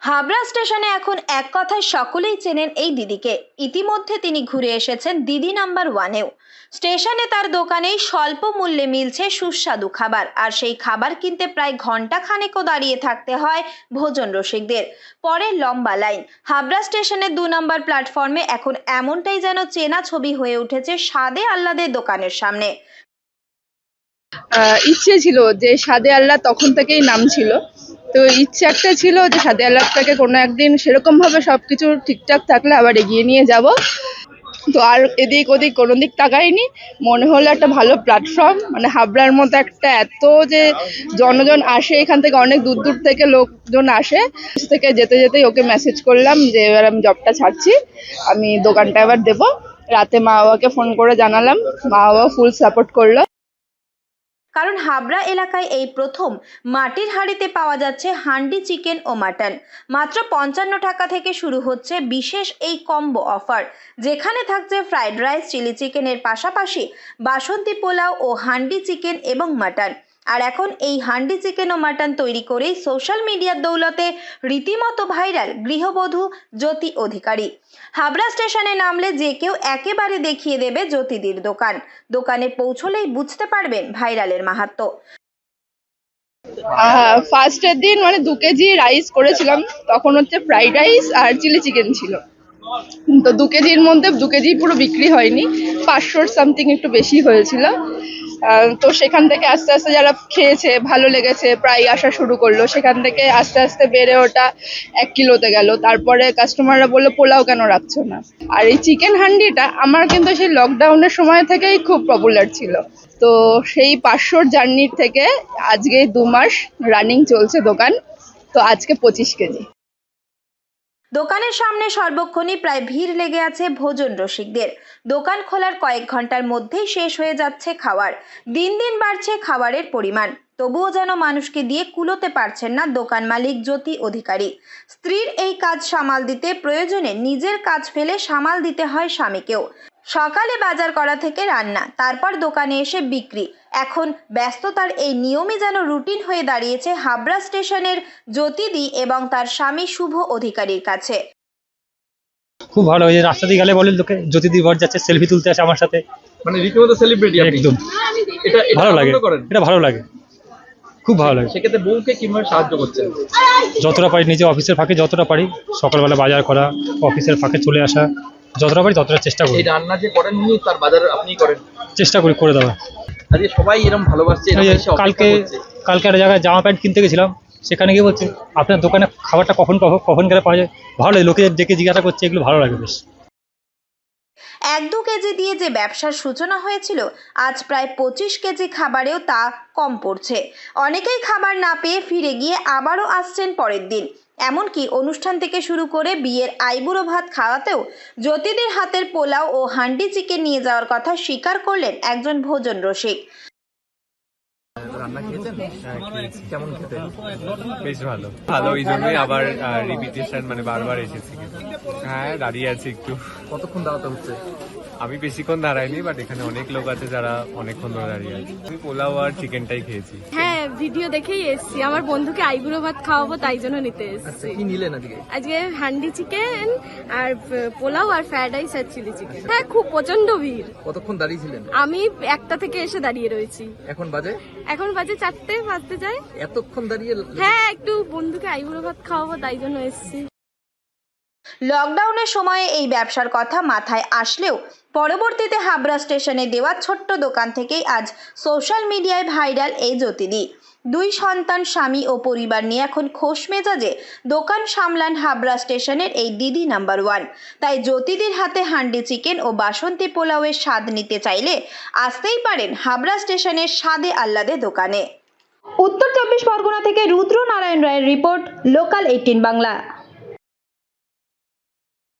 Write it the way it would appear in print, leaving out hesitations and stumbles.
হাবড়া স্টেশনে এখন এক কথায় সকলেই চেনেন এই দিদিকে। ইতিমধ্যে তিনি ঘুরে এসেছেন দিদি নাম্বার ওয়ানেও। স্টেশনে তার দোকানেই স্বল্প মূল্যে মিলছে সুস্বাদু খাবার, আর সেই খাবার কিনতে প্রায় ঘন্টা খানেকও দাঁড়িয়ে থাকতে হয় ভোজন রসিকদের। পরে লম্বা লাইন। হাবড়া স্টেশনের 2 নম্বর প্ল্যাটফর্মে এখন এমনটাই যেন চেনা ছবি হয়ে উঠেছে স্বাদে আহ্লাদের দোকানের সামনে। ইচ্ছে ছিল যে স্বাদে আল্লাহ তখন থেকেই নাম ছিল। তো ইচ্ছে একটা ছিল যে স্বাদে আল্লাহটাকে কোনো একদিন সেরকম ভাবে সবকিছু ঠিকঠাক থাকলে আবার এগিয়ে নিয়ে যাব। তো আর এদিক ওদিক কোনো দিক তাকাইনি, মনে হলো একটা ভালো প্ল্যাটফর্ম, মানে হাবড়ার মতো একটা এত যে জনজন আসে, এখান থেকে অনেক দূর দূর থেকে লোকজন আসে। থেকে যেতে যেতেই ওকে মেসেজ করলাম যে এবার আমি জবটা ছাড়ছি, আমি দোকানটা এবার দেবো। রাতে মা বাবাকে ফোন করে জানালাম, মা বাবা ফুল সাপোর্ট করলো। কারণ হাবড়া এলাকায় এই প্রথম মাটির হাঁড়িতে পাওয়া যাচ্ছে হান্ডি চিকেন ও মাটন। মাত্র 55 টাকা থেকে শুরু হচ্ছে বিশেষ এই কম্বো অফার, যেখানে থাকছে ফ্রাইড রাইস, চিলি চিকেনের পাশাপাশি বাসন্তী পোলাও ও হান্ডি চিকেন এবং মাটন। আর এখন এই হান্ডি চিকেন ও মাটন তৈরি করেই সোশ্যাল মিডিয়ার দৌলতে রীতিমতো ভাইরাল গৃহবধূ জ্যোতি অধিকারী। হাবড়া স্টেশনে নামলে যে কেউ একেবারে দেখিয়ে দেবে জ্যোতিদির দোকান। দোকানে পৌঁছলেই বুঝতে পারবেন ভাইরালের মাহাত্ম্য। ফার্স্টের দিন মানে 2 কেজি রাইস করেছিলাম, তখন হচ্ছে ফ্রাইড রাইস আর চিলি চিকেন ছিল। তো 2 কেজির মধ্যে 2 কেজি পুরো বিক্রি হয়নি, 500 সামথিং একটু বেশি হয়েছিল। তো সেখান থেকে আস্তে আস্তে যারা খেয়েছে ভালো লেগেছে, প্রায় আসা শুরু করলো। সেখান থেকে আস্তে আস্তে বেড়ে ওটা 1 কিলোতে গেল। তারপরে কাস্টমাররা বললো পোলাও কেন রাখছো না। আর এই চিকেন হান্ডিটা আমার কিন্তু সেই লকডাউনের সময় থেকেই খুব পপুলার ছিল। তো সেই 500 জার্নির থেকে আজকে 2 মাস রানিং চলছে দোকান। তো আজকে 25 কেজি। দোকানের সামনে সর্বক্ষণই প্রায় ভিড় লেগে আছে ভোজন রসিকদের। দোকান খোলার কয়েক ঘন্টার মধ্যেই শেষ হয়ে যাচ্ছে খাবার। দিন দিন বাড়ছে খাবারের পরিমাণ, তবুও যেন মানুষকে দিয়ে কুলোতে পারছেন না দোকান মালিক জ্যোতি অধিকারী। স্ত্রীর এই কাজ সামাল দিতে প্রয়োজনে নিজের কাজ ফেলে সামাল দিতে হয় স্বামীকেও। সকালে বাজার করা থেকে রান্না, তারপর দোকানে এসে বিক্রি। এখন ব্যস্ততার এই নিয়মই যেন রুটিন হয়ে দাঁড়িয়েছে হাবড়া স্টেশনের জ্যোতিদি এবং তার স্বামী শুভ অধিকারীর কাছে। খুব ভালো হয়েছে। রাস্তা দিয়ে গেলে বলে লোকে জ্যোতিদি বর যাচ্ছে, সেলফি তুলতে আসে আমার সাথে। মানে রীতিমতো সেলিব্রিটি আপনি। একদম এটা ভালো লাগে, করেন? এটা ভালো লাগে, খুব ভালো লাগে। সেক্ষেত্রে বউকে কিভাবে সাহায্য করছেন? যতটা পারি নিজে অফিসের ফাঁকে, যতটা পারি সকালবেলা বাজার করা, অফিসের ফাঁকে চলে আসা, যতটা পারি ততটা চেষ্টা করি। এই রান্না যে করেন উনি, তার বাজার আপনি করেন? চেষ্টা করি করে দেওয়া। আজকে সবাই এরকম ভালোবাসছে, এরকম এসে অপেক্ষা করছে। কালকে একটা জায়গায় জামা প্যান্ট কিনতে গেছিলাম, সেখানে গিয়ে বলছে আপনার দোকানে খাবারটা কখন গেলে পাওয়া যায়। ভালো লাগে, লোকে ডেকে জিজ্ঞাসা করছে, এগুলো ভালো লাগে বেশ। 1-2 কেজি দিয়ে যে ব্যবসার সূচনা হয়েছিল, আজ প্রায় 25 কেজি খাবারেও তা কম পড়ছে। অনেকেই খাবার না পেয়ে ফিরে গিয়ে আবারও আসছেন পরের দিন। এমনকি অনুষ্ঠান থেকে শুরু করে বিয়ের আইবুড়ো ভাত খাওয়াতেও জ্যোতিদির হাতের পোলাও ও হান্ডি চিকেন নিয়ে যাওয়ার কথা স্বীকার করলেন একজন ভোজন রসিক। রান্না খেয়েছেন? কেমন খেতে? বেশ ভালো ভালো, এই জন্যই আবার রিপিটেশন, মানে বারবার এসেছি। হ্যাঁ, দাঁড়িয়ে আছি একটু। কতক্ষণ দাঁড়াতে হচ্ছে? আমি বেশিক্ষণ দাঁড়াইনি, বাট এখানে অনেক লোক আছে যারা অনেকক্ষণ ধরে দাঁড়িয়ে আছে। আমি পোলাও আর চিকেনটাই খেয়েছি। হ্যাঁ, ভিডিও দেখেই এসেছি। আমার বন্ধুকে আইবুড়ো ভাত খাওয়াবো, তাই জন্য নিতে এসেছি। কি নিলেন আজকে? আজকে হান্ডি চিকেন আর পোলাও আর ফ্রাইড রাইস আর চিলি চিকেন। হ্যাঁ, খুব প্রচন্ড ভিড়। কতক্ষণ দাঁড়িয়েছিলেন? আমি 1টা থেকে এসে দাঁড়িয়ে রয়েছি। এখন বাজে? এখন বাজে 4টে বাজতে যায়। এতক্ষণ দাঁড়িয়ে? হ্যাঁ, একটু বন্ধুকে আইবুড়ো ভাত খাওয়াবো, তাই জন্য এসেছি। লকডাউনের সময়ে এই ব্যবসার কথা মাথায় আসলেও পরবর্তীতে হাবড়া স্টেশনে দেওয়া ছোট্ট দোকান থেকেই আজ সোশ্যাল মিডিয়ায় ভাইরাল এই জ্যোতিদি। 2 সন্তান, স্বামী ও পরিবার নিয়ে এখন খোশ মেজাজে দোকান সামলান হাবড়া স্টেশনের এই দিদি নাম্বার 1। তাই জ্যোতিদির হাতে হান্ডি চিকেন ও বাসন্তী পোলাওয়ের স্বাদ নিতে চাইলে আসতেই পারেন হাবড়া স্টেশনের স্বাদে আহ্লাদে দোকানে। উত্তর 24 পরগনা থেকে রুদ্র নারায়ণ রায়ের রিপোর্ট, লোকাল 18 বাংলা।